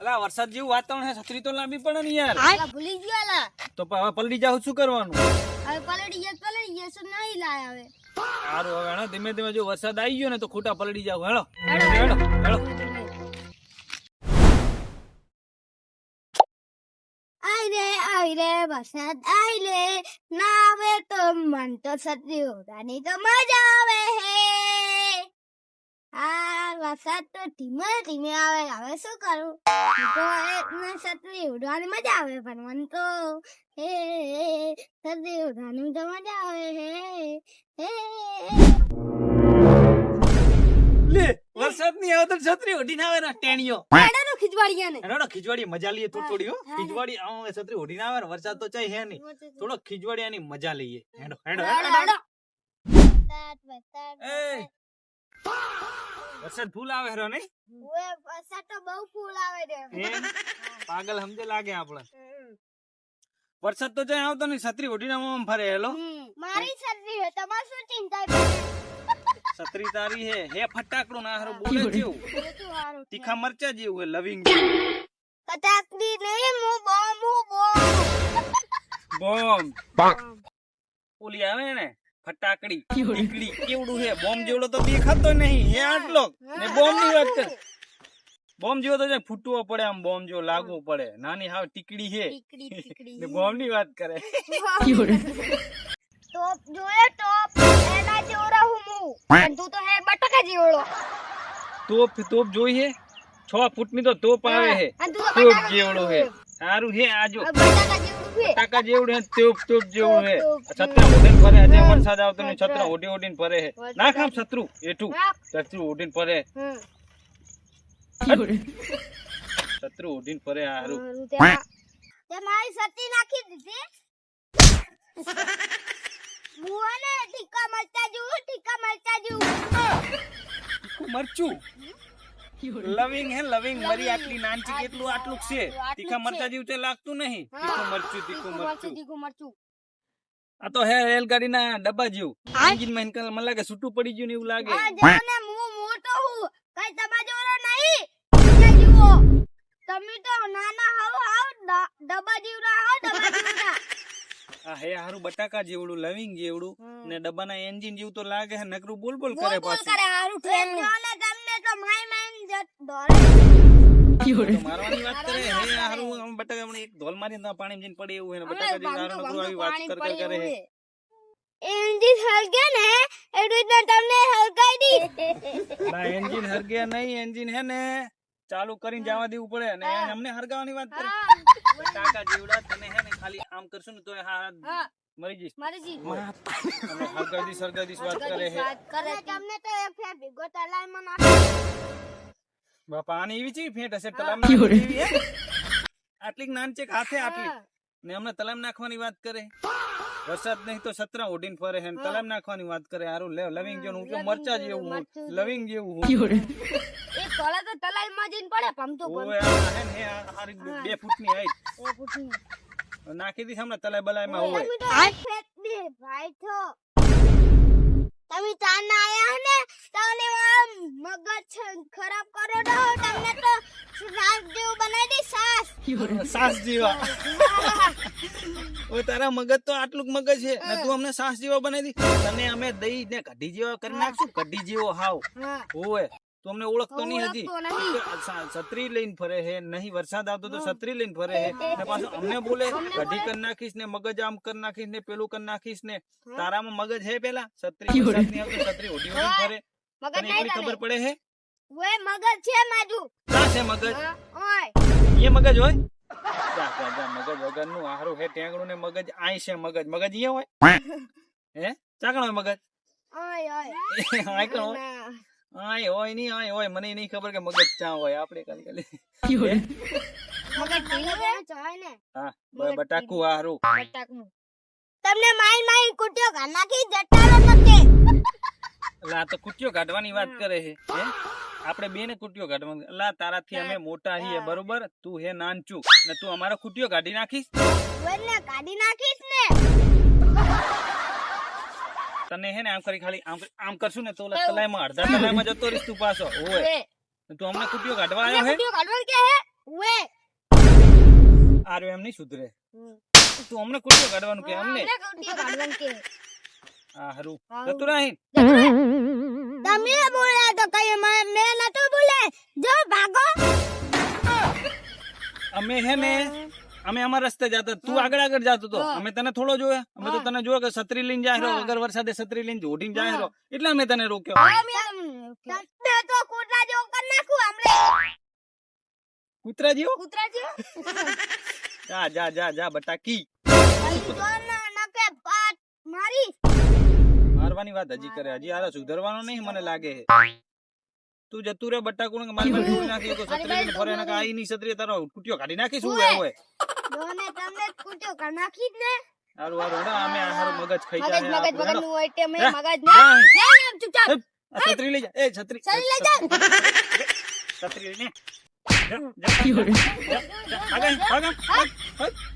અલા વરસાદ જેવું વાતાવરણ છે, છત્રી તો લાંબી પડે ને યાર. અલા ભૂલી ગયો અલા. તો હવે પલડી જાવ શું કરવાનું? હવે પલળી ગયા શું નહીં લાય હવે. સારું હવે હેડો ધીમે ધીમે જો વરસાદ આવી ગયો ને તો ખોટા પલડી જાવ. હેડો હેડો, હેડો હેડો. આઈ રે વરસાદ આઈ રે ના આવે તો મન તો છત્રી ઓઢવાની તો મજા આવે હે. આ વરસાદ તો ધીમે ધીમે આવે, હવે શું કરું? તો છત્રી ઓઢવાની મજા આવે પણ મન તો હે છત્રી ઓઢવાની તો મજા આવે હે. લે વરસાદ નહીં આવે તો છત્રી ઓઢીને આવે ને ટેણીઓ. હેડો ખીજવાડીયા ને. હેડો ખીજવાડી મજા લઈએ થોડી હો. ખીજવાડી આવે છત્રી ઓઢીને આવે ને વરસાદ તો ચાય હે નહીં. થોડો ખીજવાડિયાની મજા લઈએ. હેડો હેડો હેડો. એ વરસાદ ફૂલ આવે હેરો નહીં? વરસાદ તો બહુ ફૂલ આવે છે. એમ પાગલ સમજે લાગે આપણે. વરસાદ તો ચાય આવતો નહીં, છત્રી ઓઢીને આમ ફરે. હેલો મારી છત્રી છે, તમારે શું ચિંતા છે? છત્રી તારી હે ફટાકડું ના હારું બોલે જેવું. તીખા મરચા જેવું હે, લવિંગ કટાકડી નહીં, હું બોમ્બ બોમ્બ. ઓલી આવે ને ફટાકડી ટીકડી કેવડું હે, બોમ્બ જેવડો તો દેખાતો નહીં હે આટલો ને. બોમ્બ ની વાત કર, બોમ્બ જેવો તો ફૂટવો પડે, આમ બોમ્બ જેવો લાગવો પડે. નાની હાવ ટીકડી હે ને બોમ્બ ની વાત કરે. ટોપ જોયે ટોપ એના જેવડો હું પણ તું તો હે બટકા જેવડો. તોપ જોઈ હે, 6 ફૂટની તો તોપ આવે હે. તોપ જેવડો હે સારું હે. આજો બટકા જેવડું છે. ટાકા જેવડું હે, તોપ જેવું હે. છત્રા ઓઢીને ફરે. આજે વરસાદ આવતો નહીં, છત્રા ઓઢીને ફરે હે. ના ખામ છત્રું એઠું છત્રું ઓઢીને ફરે. છત્રું ઓઢીને ફરે હારું. તે મારી છત્રી નાખી દીધી. મુવાને ટીકા મરચા જેવું. મરચું લવિંગ હે, લવિંગ મરી આટલી નાનચી કેટલું આટલું છે. તીખા મરચા જેવું તે લાગતું નહીં. તીખું મરચું. આ તો હે રેલગાડીના ડબ્બા જેવું. એન્જિન માં મને લાગે છૂટું પડી ગયું ને એવું લાગે. આ જાને હું મોટો હું, કઈ તમારા જેવો નહીં. તમે જુઓ, તમે તો નાના હાવ ડબ્બા જેવડા. આ હે હારું બટાકા જેવડું, લવિંગ જેવડું ને ડબ્બાના એન્જિન જેવું તો લાગે હે. નકરું બોલ કરે પાછું. તમને તો માય તો મારવાની વાત કરે હે હારું. બટાકા હમણાં એક ધોલ મારી તો પાણી જઈને પડે એવું હે ને. બટાકા જેવું હારું નકરું આવી વાત કરે હે. એન્જિન હળગે ને એટલે તમને હળગાઈ દી. ના એન્જિન હરગે નહીં, એન્જિન હે ને ચાલુ કરીને જવા દેવું પડે ને અમને હરગાવાની વાત કરે. બટાકા જેવડા તને હે ને ખાલી આમ કરશું ને તો મરી જઈશ. હરગાદીશ વાત કરે હે. તમને તો એક ફેર ભીગો તલાઈમાં નાખ. બાપા આની એવી ચી ફેટ હશે તલામ નાખવાની હે. આટલી નાનચેક હાથે આટલી ને અમને તલામ નાખવાની વાત કરે. વરસાદ નહીં તો છત્રા ઓઢીને ફરે હે ને તલામ નાખવાની વાત કરે. હારું લે લવિંગ જેવું હું મરચા જેવું લવિંગ જેવું હું. એક તળે તો તલાઈમાં જઈને પડે ભમતો ઓય આ હે ને આ હારી 2 ફૂટની હાઈટ નાખી દી હમણાં તલાઈ બલાઈમાં હોય. આ ફેટ દે ભાઈ તો તમે ચાન આયા ને તને મગજ ખરાબ કરો દો. તમને તો સાસ જેવું બનાવી દી. સાસ જેવા ઓય તારા મગજ તો આટલું મગજ છે ને તું અમને સાસ જેવા બનાવી દી. તને અમે દહીં ને કઢી જેવા કરી નાખશું. કઢી જેવો હાવ ઓય તું અમને ઓળખતો નહીં હજી. છત્રી લઈને ફરે હે નહીં, વરસાદ આવતો તો છત્રી લઈને ફરે હે ને પાછું અમને બોલે કઢી કરી નાખીશ ને મગજ આમ કરી નાખીશ ને પેલું કરી નાખીશ ને. તારામાં મગજ હે પેલા છત્રી વરસાદ નહીં આવતો છત્રી ઓઢી ફરે. તને એટલી ખબર પડે હે? ઓય મગજ છે માજુ. ક્યાં છે મગજ? ઓય એ મગજ હોય? જા મગજ વગર નું હારું હે ટેંગડું ને મગજ આય છે. મગજ અહીંયા હોય હે ચાકણ હોય મગજ. ઓય આય કણ હોય? આય હોય નહીં, આય હોય. મને નહીં ખબર કે મગજ ચા હોય. આપણે ખાલી મગજ ઢીલું ચાય ને. હા બટાકું હારું. બટાકું તમને માઈ કુટ્યો ઘા નાખી જટારો નથી. લા તો કુટ્યો કાઢવાની વાત કરે હે. આપણે બે ને કુટ્યો કાઢવાની. લા તારાથી અમે મોટા છીએ બરોબર, તું હે નાનચું ને તું અમારો કુટ્યો કાઢી નાખીશ. ઓને કાઢી નાખીશ ને. તને હે ને આમ કરી ખાલી આમ કરશું ને તો તલાઈમાં અડધા તલાઈમાં જતો રહીશ તું પાછો. ઓય તું અમને કુટ્યો કાઢવા આવ્યો હે? કુટ્યો કાઢવા કે હે? વે આ રહ્યો એમ નહીં સુધરે. તું અમને કુટીઓ કાઢવાનું કે અમને? અમને કુટીઓ કાઢવાનું કે. હા હારું હારું. જતું રહે. તમે બોલ્યા તો કઈ મેં નતો બોલે. જો ભાગો. અમે હે ને અમે અમારા રસ્તે જતા, તું આગળ આગળ જાતો તો. અમે તને થોડો જોયા. અમે તો તને જોયો કે છત્રી લઈને જાય રહ્યો, વગર વરસાદે છત્રી લઈને જોડીને જાય રહ્યો, એટલે અમે તને રોક્યો. તમે તો કૂતરા જેવો કરી નાખું હમણે. કૂતરા જેવો? કૂતરા જેવો? જા જા જા જા બટાકી. નકે પાટ મારી. મારવાની વાત હજી કરે, હજી આરા સુધરવાનો નહીં મને લાગે. તું જતું રે બટાકું ને મારી પાસે જોઈ નાખી તો છત્રી લઈને ફરે ને આઈ ની છત્રી તારો કુટીઓ કાઢી નાખી શું હોય. દોને તમને કૂટ્યો કરી નાખી જ ને. હારું હારું હેડો, અમે આ હારું મગજ ખાઈ મગજ જાય મગજ આપણું, હેડો. નું હોય તે મેં હે? મગજ જા. ને ચૂપચાપ આ છત્રી લઈ જા. એ છત્રી ચાલી લઈ જા. છત્રી લઈને જા, જા, જા, જા, જા, જા, આગળ, આગળ, આગળ.